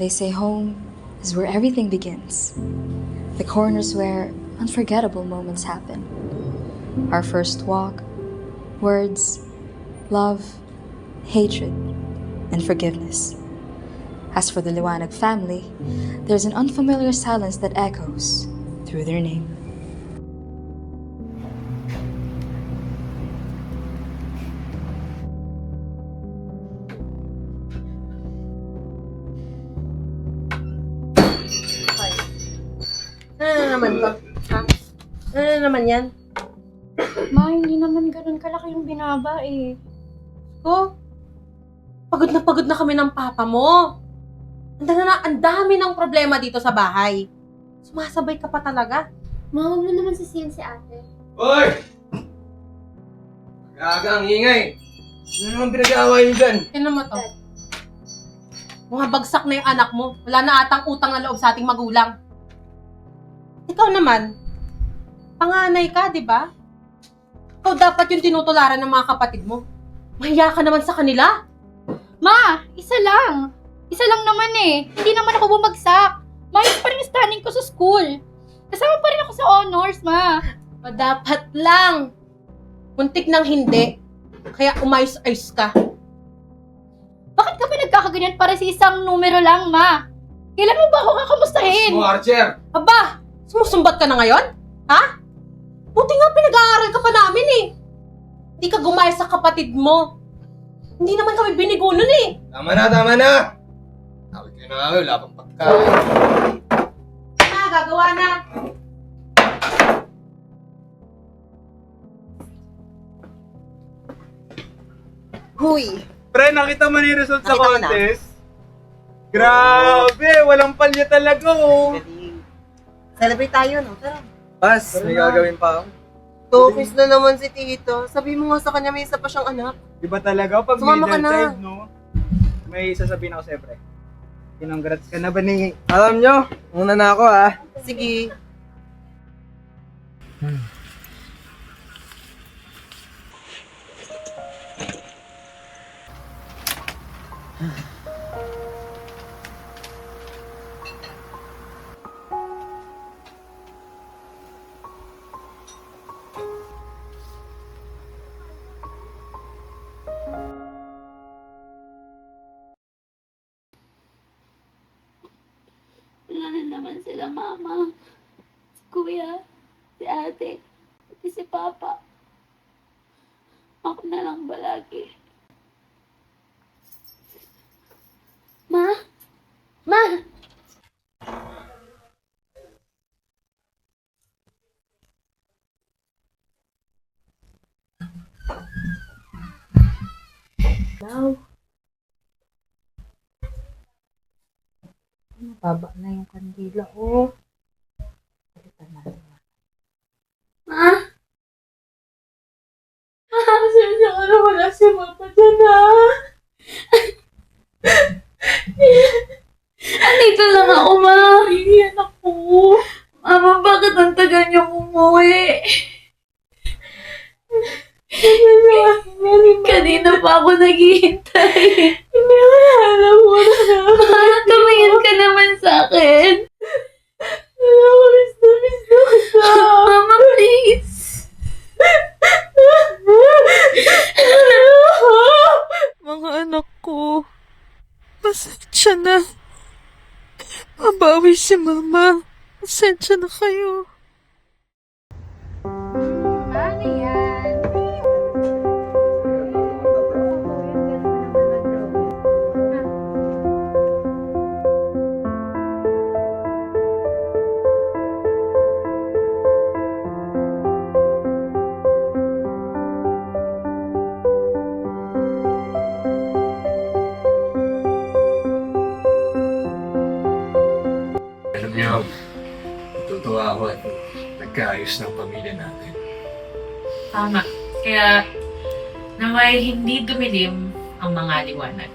They say home is where everything begins. The corners where unforgettable moments happen. Our first walk, words, love, hatred, and forgiveness. As for the Liwanag family, there's an unfamiliar silence that echoes through their name. Ano na naman to? Ha? Ano na naman yan? Ma, hindi naman ganun kalaki yung binaba eh. Ko? Pagod na kami ng papa mo. Ang dami ng problema dito sa bahay. Sumasabay ka pa talaga. Ma, huwag mo naman sisihin si ate. Hoy! Gaga ang ingay! Ano naman pinag-aaway niyo dyan? Yan naman to. Mga bagsak na yung anak mo. Wala na atang utang na loob sa ating magulang. Ikaw naman, panganay ka, di ba? Ikaw dapat yung tinutularan ng mga kapatid mo. Mahiya ka naman sa kanila. Ma, isa lang. Isa lang naman eh. Hindi naman ako bumagsak. Mayos pa rin yung standing ko sa school. Kasama pa rin ako sa honors, ma. Dapat lang. Muntik nang hindi. Kaya umayos-ayos ka. Bakit ka pa nagkakaganyan para sa isang numero lang, ma? Kailan mo ba ako kakamustahin? Mo, Archer! Aba, sumusumbat ka na ngayon? Ha? Buti nga pinag-aaral ka pa namin eh. Hindi ka gumaya sa kapatid mo. Hindi naman kami binigo nun eh. Tama na, tama na! Tawag kayo na nga, wala pang pagkain. Gagawa na. Huy. Pre, nakita mo na yung result sa Nakita ko na. contest? Grabe, walang palya talaga oh. Celebrate tayo, no? Tara. Bas, may gagawin pa ako. Tokis na naman si Tito. Sabi mo nga sa kanya may isa pa siyang anak. Iba talaga, pag Sumama ka middle na. child, no? May sasabihin ako sa'yo, pre. Congrats ka na ba ni... Alam nyo, una na ako ah. Sige. Wala na naman sila mama, si kuya, si ate, pati si papa. Ako na lang balagi. Ma? Ma? Baba na yung kandila, oh. Palitan natin. Ma? Pasensya ka na wala si Papa dyan, ha? Andito lang ako, ma. Iiyan ako. Mama, bakit ang tagal niyong umuwi? Kanina pa ako naghihintay. Hindi ko na alam mo na. Ma, tumingin ka naman sa akin. Miss na kita. Mama, please. Mga anak ko, pasensya na. Mabawi si mama. Pasensya na kayo. Ano yan? Alam niyo, natutuwa ako at nagkaayos ng pamilya natin. Tama. Kaya naway hindi dumilim ang mga liwanag.